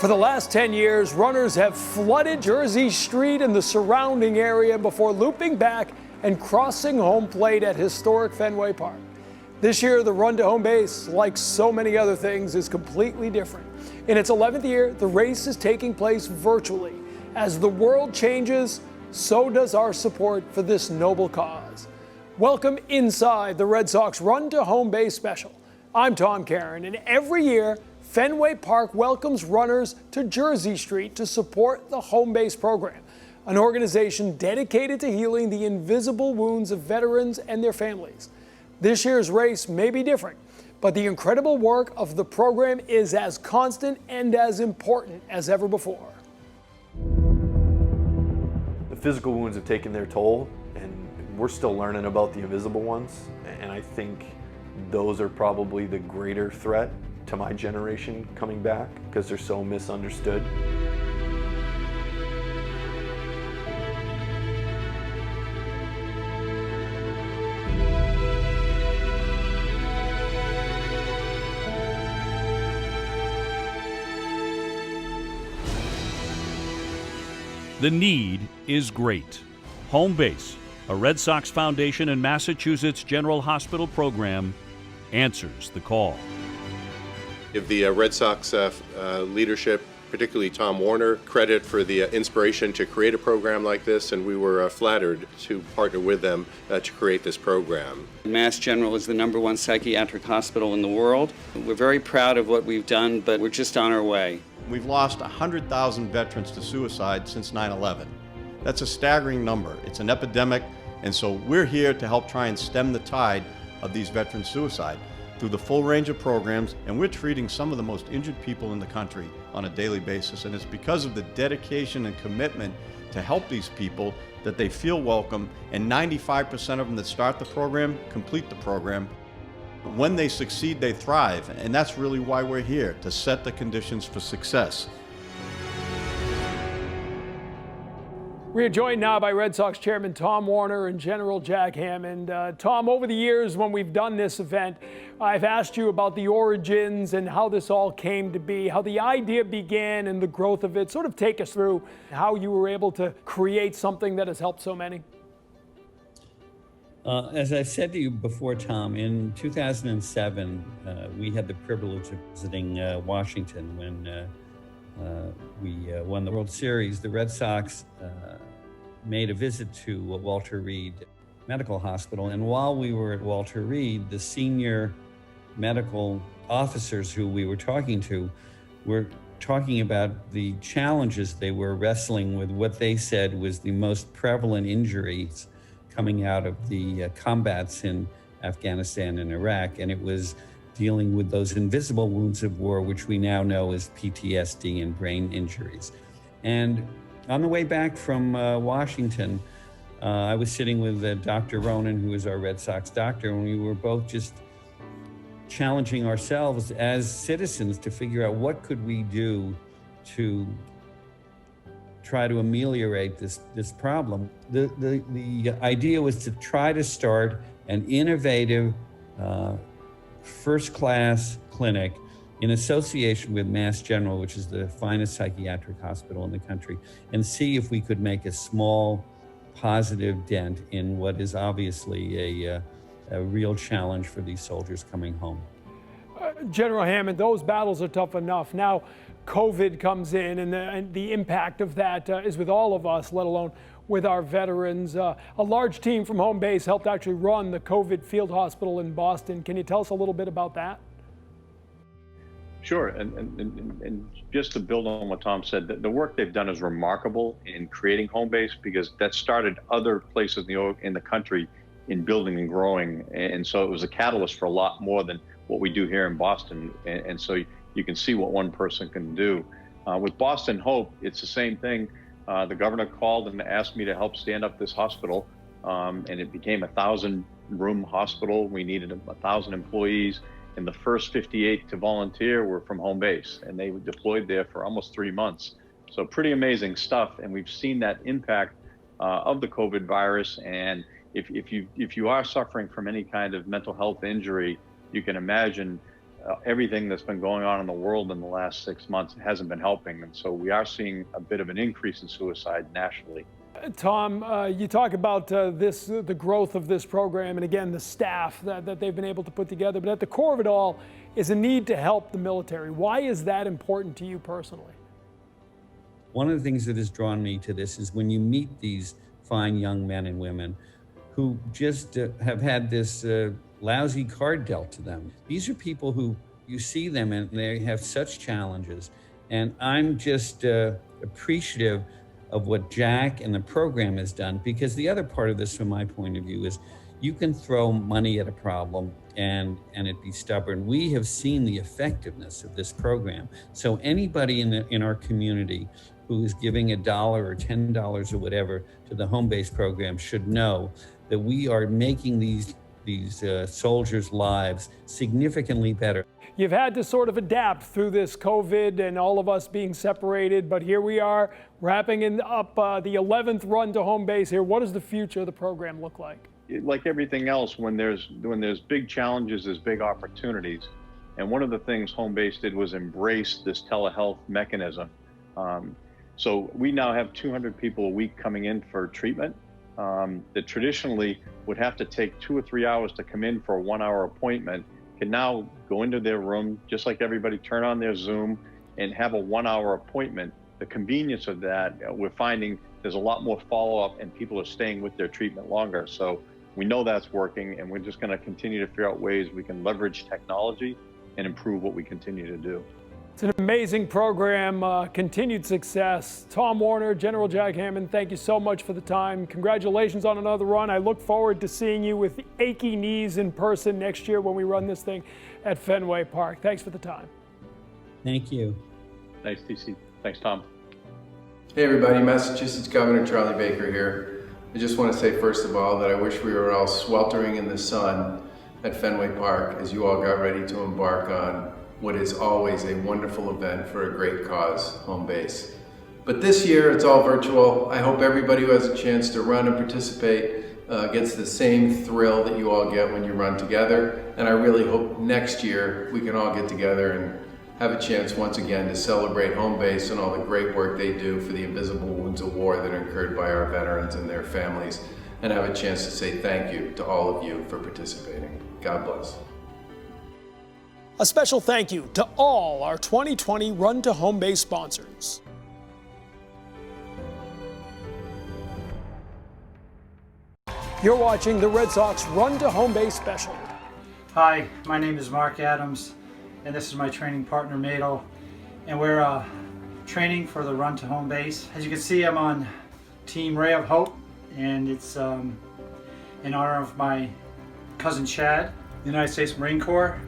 For the last 10 years, runners have flooded Jersey Street and the surrounding area before looping back and crossing home plate at historic Fenway Park. This year, the run to home base, like so many other things, is completely different. In its 11th year, the race is taking place virtually. As the world changes, so does our support for this noble cause. Welcome inside the Red Sox Run to Home Base special. I'm Tom Caron, and every year, Fenway Park welcomes runners to Jersey Street to support the Home Base program, an organization dedicated to healing the invisible wounds of veterans and their families. This year's race may be different, but the incredible work of the program is as constant and as important as ever before. The physical wounds have taken their toll, and we're still learning about the invisible ones, and I think those are probably the greater threat to my generation coming back because they're so misunderstood. The need is great. Home Base, a Red Sox Foundation and Massachusetts General Hospital program, answers the call. Give the Red Sox leadership, particularly Tom Warner, credit for the inspiration to create a program like this, and we were flattered to partner with them to create this program. Mass General is the #1 psychiatric hospital in the world. We're very proud of what we've done, but we're just on our way. We've lost 100,000 veterans to suicide since 9/11. That's a staggering number. It's an epidemic, and so we're here to help try and stem the tide of these veteran suicide through the full range of programs, and we're treating some of the most injured people in the country on a daily basis, and it's because of the dedication and commitment to help these people that they feel welcome, and 95% of them that start the program complete the program. When they succeed, they thrive, and that's really why we're here, to set the conditions for success. We are joined now by Red Sox Chairman Tom Warner and General Jack Hammond. Tom, over the years when we've done this event, I've asked you about the origins and how this all came to be, how the idea began and the growth of it. Sort of take us through how you were able to create something that has helped so many. As I said to you before, Tom, in 2007, we had the privilege of visiting Washington when we won the World Series. The Red Sox made a visit to Walter Reed Medical Hospital, and while we were at Walter Reed, the senior medical officers who we were talking to were talking about the challenges they were wrestling with, what they said was the most prevalent injuries coming out of the combats in Afghanistan and Iraq, and it was dealing with those invisible wounds of war, which we now know as PTSD and brain injuries. And on the way back from Washington, I was sitting with Dr. Ronan, who is our Red Sox doctor, and we were both just challenging ourselves as citizens to figure out what could we do to try to ameliorate this problem. The idea was to try to start an innovative first-class clinic in association with Mass General, which is the finest psychiatric hospital in the country, and see if we could make a small positive dent in what is obviously a real challenge for these soldiers coming home. General Hammond, those battles are tough enough. Now COVID comes in, and the impact of that is with all of us, let alone with our veterans. A large team from Home Base helped actually run the COVID field hospital in Boston. Can you tell us a little bit about that? Sure, and just to build on what Tom said, the work they've done is remarkable in creating Home Base, because that started other places in the country in building and growing, and so it was a catalyst for a lot more than what we do here in Boston, and so you can see what one person can do. With Boston Hope, it's the same thing. The governor called and asked me to help stand up this hospital, and it became a 1,000-room hospital. We needed 1,000 employees, and the first 58 to volunteer were from Home Base, and they were deployed there for almost 3 months. So pretty amazing stuff, and we've seen that impact of the COVID virus. And if you are suffering from any kind of mental health injury, you can imagine everything that's been going on in the world in the last 6 months hasn't been helping. And so we are seeing a bit of an increase in suicide nationally. Tom, you talk about the growth of this program, and again, the staff that they've been able to put together. But at the core of it all is a need to help the military. Why is that important to you personally? One of the things that has drawn me to this is when you meet these fine young men and women who just have had this lousy card dealt to them. These are people who you see them and they have such challenges. And I'm just appreciative of what Jack and the program has done, because the other part of this from my point of view is you can throw money at a problem and it be stubborn. We have seen the effectiveness of this program. So anybody in our community who is giving $1 or $10 or whatever to the home-based program should know that we are making these soldiers' lives significantly better. You've had to sort of adapt through this COVID and all of us being separated, but here we are wrapping up the 11th run to home base here. What does the future of the program look like? Like everything else, when there's big challenges, there's big opportunities. And one of the things home base did was embrace this telehealth mechanism. So we now have 200 people a week coming in for treatment that traditionally would have to take 2 or 3 hours to come in for a 1-hour appointment, can now go into their room, just like everybody, turn on their Zoom and have a 1-hour appointment. The convenience of that, we're finding there's a lot more follow-up and people are staying with their treatment longer. So we know that's working, and we're just going to continue to figure out ways we can leverage technology and improve what we continue to do. It's an amazing program, continued success. Tom Warner, General Jack Hammond, thank you so much for the time. Congratulations on another run. I look forward to seeing you with achy knees in person next year when we run this thing at Fenway Park. Thanks for the time. Thank you. Thanks, TC. Thanks, Tom. Hey everybody, Massachusetts Governor Charlie Baker here. I just want to say first of all that I wish we were all sweltering in the sun at Fenway Park as you all got ready to embark on what is always a wonderful event for a great cause, home base. But this year it's all virtual. I hope everybody who has a chance to run and participate gets the same thrill that you all get when you run together. And I really hope next year we can all get together and have a chance once again to celebrate home base and all the great work they do for the invisible wounds of war that are incurred by our veterans and their families, and have a chance to say thank you to all of you for participating. God bless. A special thank you to all our 2020 Run to Home Base sponsors. You're watching the Red Sox Run to Home Base special. Hi, my name is Mark Adams, and this is my training partner, Madel, and we're training for the Run to Home Base. As you can see, I'm on Team Ray of Hope, and it's in honor of my cousin Chad, United States Marine Corps.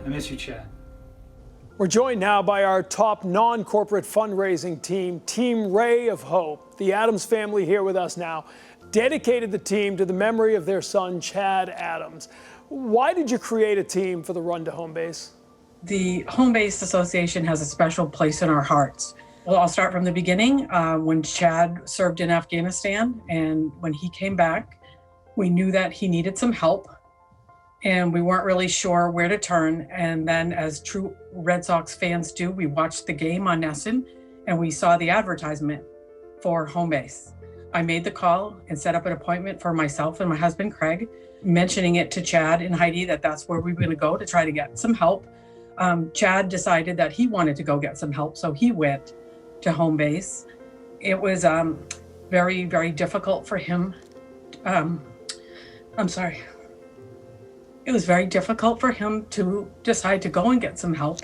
I miss you, Chad. We're joined now by our top non-corporate fundraising team, Team Ray of Hope. The Adams family here with us now dedicated the team to the memory of their son, Chad Adams. Why did you create a team for the Run to Home Base? The Home Base Association has a special place in our hearts. Well, I'll start from the beginning. When Chad served in Afghanistan, and when he came back, we knew that he needed some help, and we weren't really sure where to turn. And then, as true Red Sox fans do, we watched the game on NESN, and we saw the advertisement for Home Base. I made the call and set up an appointment for myself and my husband, Craig, mentioning it to Chad and Heidi that that's where we were going to go to try to get some help. Chad decided that he wanted to go get some help, so he went to Home Base. It was very, very difficult for him. It was very difficult for him to decide to go and get some help.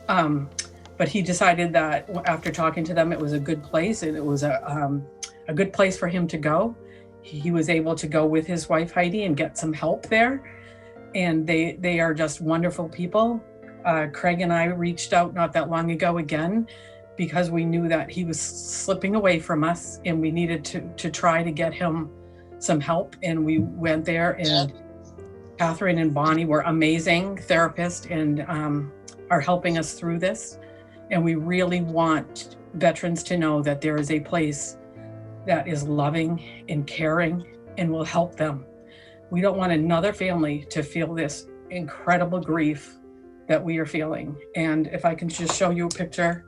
But he decided that after talking to them, it was a good place, and it was a good place for him to go. He was able to go with his wife, Heidi, and get some help there. And they are just wonderful people. Craig and I reached out not that long ago again, because we knew that he was slipping away from us and we needed to try to get him some help. And we went there, and Catherine and Bonnie were amazing therapists and are helping us through this. And we really want veterans to know that there is a place that is loving and caring and will help them. We don't want another family to feel this incredible grief that we are feeling. And if I can just show you a picture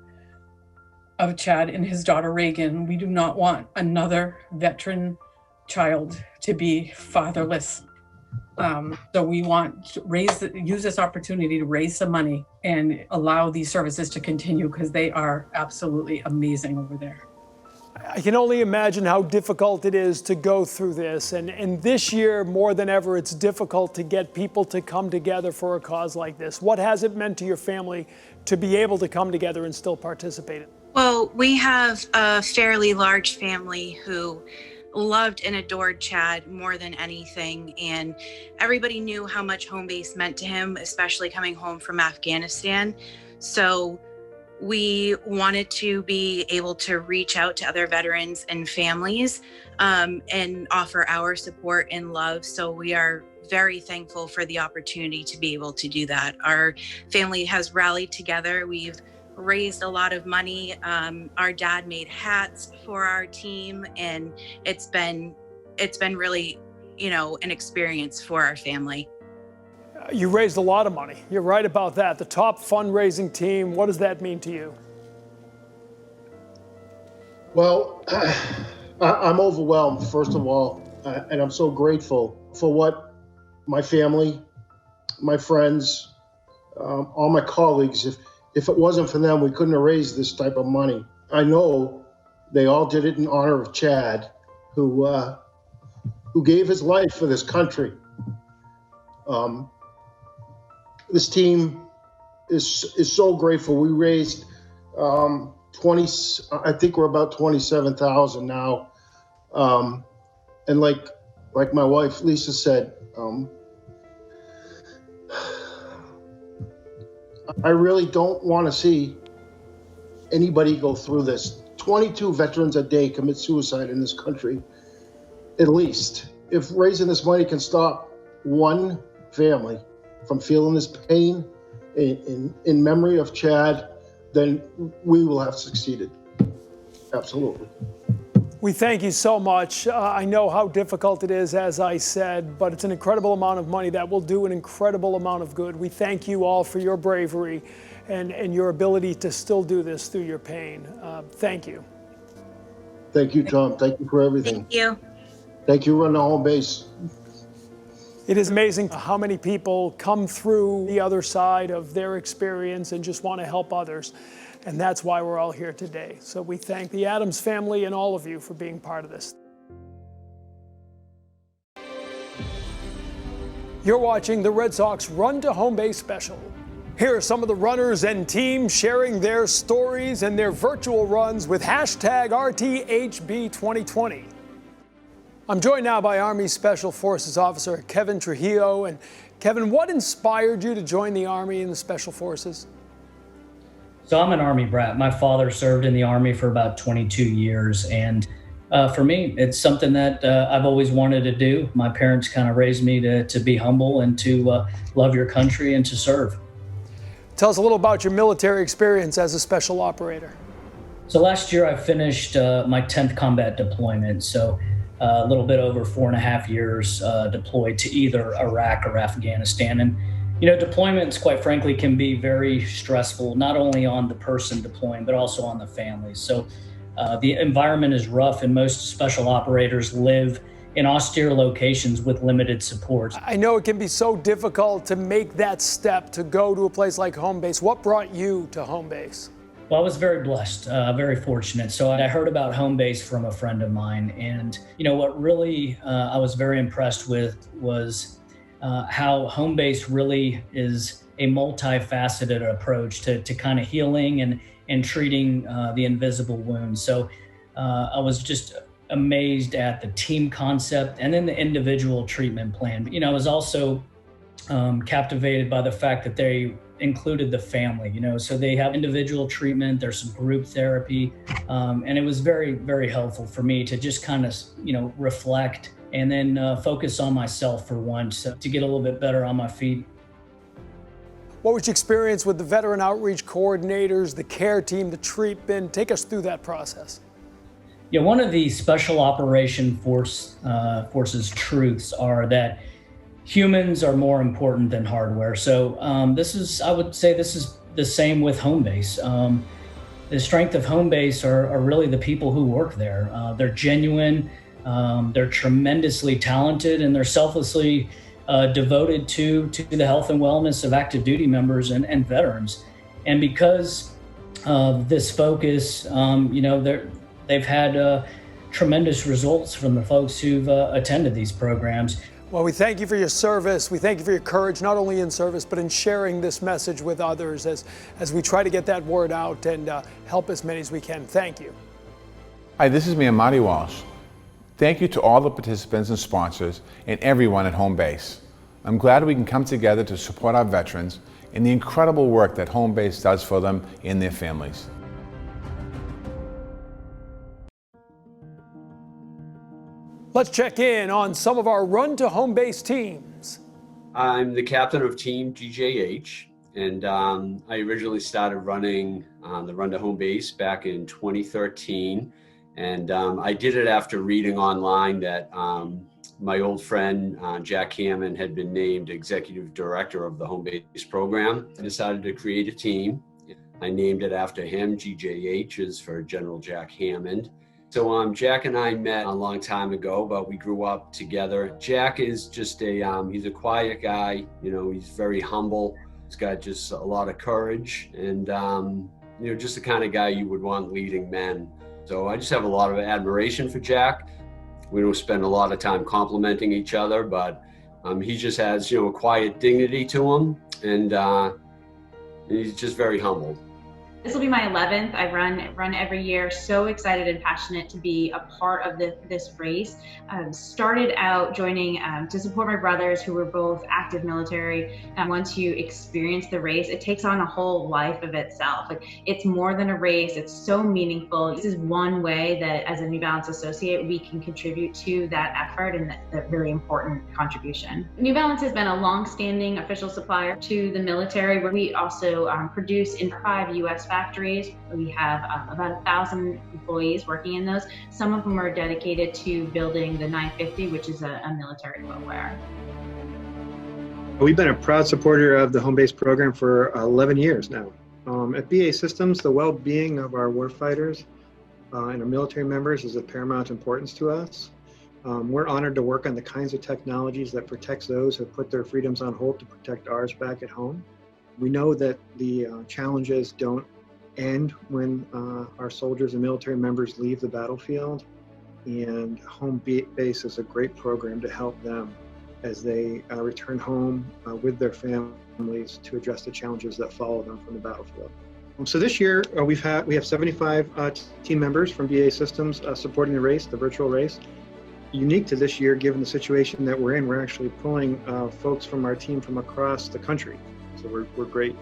of Chad and his daughter Reagan, we do not want another veteran child to be fatherless. So we want to use this opportunity to raise some money and allow these services to continue, because they are absolutely amazing over there. I can only imagine how difficult it is to go through this. And this year, more than ever, it's difficult to get people to come together for a cause like this. What has it meant to your family to be able to come together and still participate in it? Well, we have a fairly large family who loved and adored Chad more than anything. And everybody knew how much home base meant to him, especially coming home from Afghanistan. So we wanted to be able to reach out to other veterans and families and offer our support and love. So we are very thankful for the opportunity to be able to do that. Our family has rallied together. We've raised a lot of money. Our dad made hats for our team, and it's been really, an experience for our family. You raised a lot of money. You're right about that. The top fundraising team, what does that mean to you? Well, I'm overwhelmed, first of all, and I'm so grateful for what my family, my friends, all my colleagues, if it wasn't for them, we couldn't have raised this type of money. I know they all did it in honor of Chad, who gave his life for this country. This team is so grateful. We raised I think we're about 27,000 now. And like my wife Lisa said, I really don't want to see anybody go through this. 22 veterans a day commit suicide in this country, at least. If raising this money can stop one family from feeling this pain in memory of Chad, then we will have succeeded. Absolutely. We thank you so much. I know how difficult it is, as I said, but it's an incredible amount of money that will do an incredible amount of good. We thank you all for your bravery and your ability to still do this through your pain. Thank you. Thank you, Tom. Thank you for everything. Thank you. Thank you, Run the Home Base. It is amazing how many people come through the other side of their experience and just want to help others. And that's why we're all here today. So we thank the Adams family and all of you for being part of this. You're watching the Red Sox Run to Home Base special. Here are some of the runners and teams sharing their stories and their virtual runs with hashtag RTHB2020. I'm joined now by Army Special Forces Officer Kevin Trujillo. And Kevin, what inspired you to join the Army and the Special Forces? So I'm an Army brat. My father served in the Army for about 22 years. And for me, it's something that I've always wanted to do. My parents kind of raised me to be humble and to love your country and to serve. Tell us a little about your military experience as a special operator. So last year I finished my 10th combat deployment. So a little bit over 4.5 years deployed to either Iraq or Afghanistan. And deployments, quite frankly, can be very stressful, not only on the person deploying, but also on the families. So the environment is rough, and most special operators live in austere locations with limited support. I know it can be so difficult to make that step to go to a place like home base. What brought you to home base? Well, I was very blessed, very fortunate. So I heard about home base from a friend of mine. And, what really I was very impressed with was how home base really is a multifaceted approach to kind of healing and treating the invisible wounds. So I was just amazed at the team concept and then the individual treatment plan. I was also captivated by the fact that they included the family, so they have individual treatment, there's some group therapy, and it was very, very helpful for me to just kind of, reflect and then focus on myself for once to get a little bit better on my feet. What was your experience with the veteran outreach coordinators, the care team, the treatment? Take us through that process. Yeah, one of the special operation forces truths are that humans are more important than hardware. So I would say this is the same with Homebase. The strength of Homebase are really the people who work there. They're genuine, they're tremendously talented, and they're selflessly devoted to the health and wellness of active duty members and veterans. And because of this focus, they've had tremendous results from the folks who've attended these programs. Well, we thank you for your service. We thank you for your courage, not only in service, but in sharing this message with others as we try to get that word out and help as many as we can. Thank you. Hi, this is Mayor Marty Walsh. Thank you to all the participants and sponsors and everyone at Homebase. I'm glad we can come together to support our veterans and the incredible work that Homebase does for them and their families. Let's check in on some of our Run to Home Base teams. I'm the captain of Team GJH, and I originally started running the Run to Home Base back in 2013. And I did it after reading online that my old friend Jack Hammond had been named executive director of the Home Base program. I decided to create a team. I named it after him. GJH is for General Jack Hammond. So Jack and I met a long time ago, but we grew up together. Jack is just he's a quiet guy. He's very humble. He's got just a lot of courage and, just the kind of guy you would want leading men. So I just have a lot of admiration for Jack. We don't spend a lot of time complimenting each other, but he just has, a quiet dignity to him, and he's just very humble. This will be my 11th. I run every year. So excited and passionate to be a part of this race. Started out joining to support my brothers who were both active military. Once you experience the race, it takes on a whole life of itself. It's more than a race. It's so meaningful. This is one way that as a New Balance associate, we can contribute to that effort and that really important contribution. New Balance has been a long-standing official supplier to the military, where we also produce in 5 U.S. factories. We have about 1,000 employees working in those. Some of them are dedicated to building the 950, which is a military footwear. We've been a proud supporter of the Home Base program for 11 years now. At BA Systems, the well-being of our warfighters and our military members is of paramount importance to us. We're honored to work on the kinds of technologies that protects those who put their freedoms on hold to protect ours back at home. We know that the challenges don't end when our soldiers and military members leave the battlefield, and Home Base is a great program to help them as they return home with their families to address the challenges that follow them from the battlefield. So this year we have 75 team members from BA Systems supporting the race, the virtual race. Unique to this year, given the situation that we're in, we're actually pulling folks from our team from across the country. So we're great to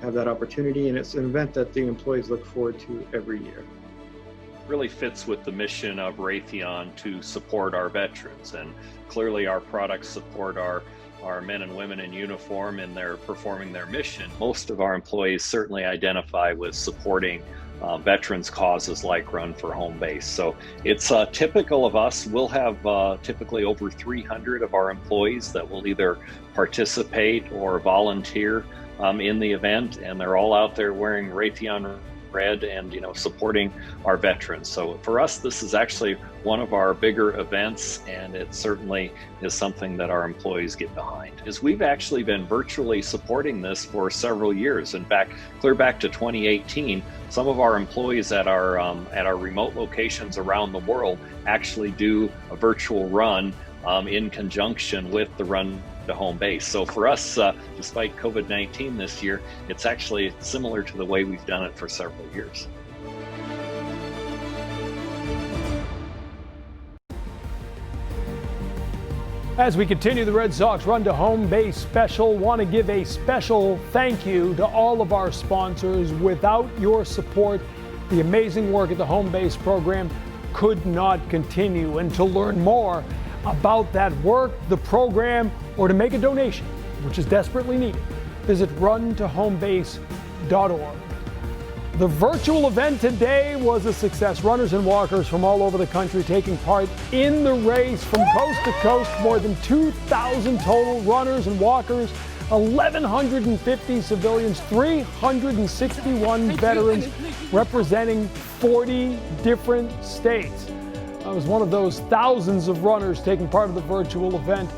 have that opportunity, and it's an event that the employees look forward to every year. Really fits with the mission of Raytheon to support our veterans, and clearly our products support our men and women in uniform and they're performing their mission. Most of our employees certainly identify with supporting veterans causes like Run for Home Base. So it's typical of us. We'll have typically over 300 of our employees that will either participate or volunteer in the event, and they're all out there wearing Raytheon red and supporting our veterans. So for us, this is actually one of our bigger events, and it certainly is something that our employees get behind. Is we've actually been virtually supporting this for several years. In fact, clear back to 2018, some of our employees at our remote locations around the world actually do a virtual run in conjunction with the Run to Home Base. So for us, despite COVID-19 this year, it's actually similar to the way we've done it for several years. As we continue the Red Sox Run to Home Base special, want to give a special thank you to all of our sponsors. Without your support, the amazing work at the Home Base program could not continue. And to learn more about that work, the program, or to make a donation, which is desperately needed, visit runtohomebase.org. The virtual event today was a success. Runners and walkers from all over the country taking part in the race from coast to coast. More than 2,000 total runners and walkers, 1,150 civilians, 361 veterans representing 40 different states. I was one of those thousands of runners taking part of the virtual event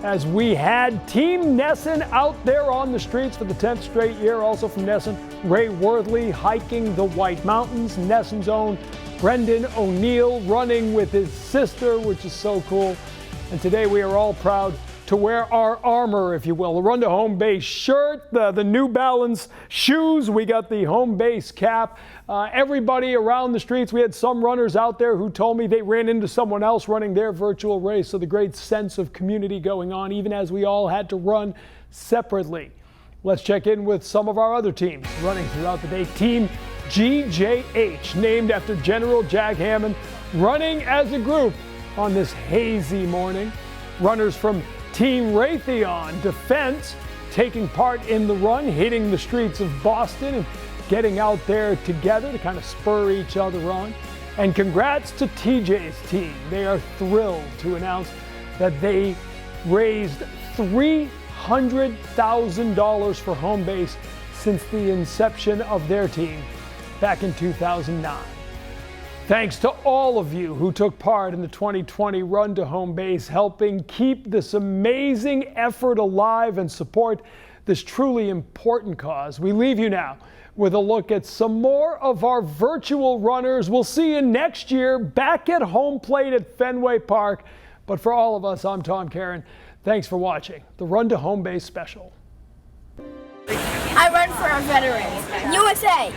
as we had Team NESN out there on the streets for the 10th straight year. Also from NESN, Ray Worthley hiking the White Mountains. NESN's own Brendan O'Neill running with his sister, which is so cool. And today we are all proud to wear our armor, if you will. The Run to Home Base shirt, the New Balance shoes, we got the home base cap. Everybody around the streets, we had some runners out there who told me they ran into someone else running their virtual race. So the great sense of community going on, even as we all had to run separately. Let's check in with some of our other teams running throughout the day. Team GJH, named after General Jack Hammond, running as a group on this hazy morning. Runners from Team Raytheon Defense taking part in the run, hitting the streets of Boston and getting out there together to kind of spur each other on. And congrats to TJ's team. They are thrilled to announce that they raised $300,000 for home base since the inception of their team back in 2009. Thanks to all of you who took part in the 2020 Run to Home Base, helping keep this amazing effort alive and support this truly important cause. We leave you now with a look at some more of our virtual runners. We'll see you next year back at home plate at Fenway Park. But for all of us, I'm Tom Karen. Thanks for watching the Run to Home Base special. I run for our veterans. USA!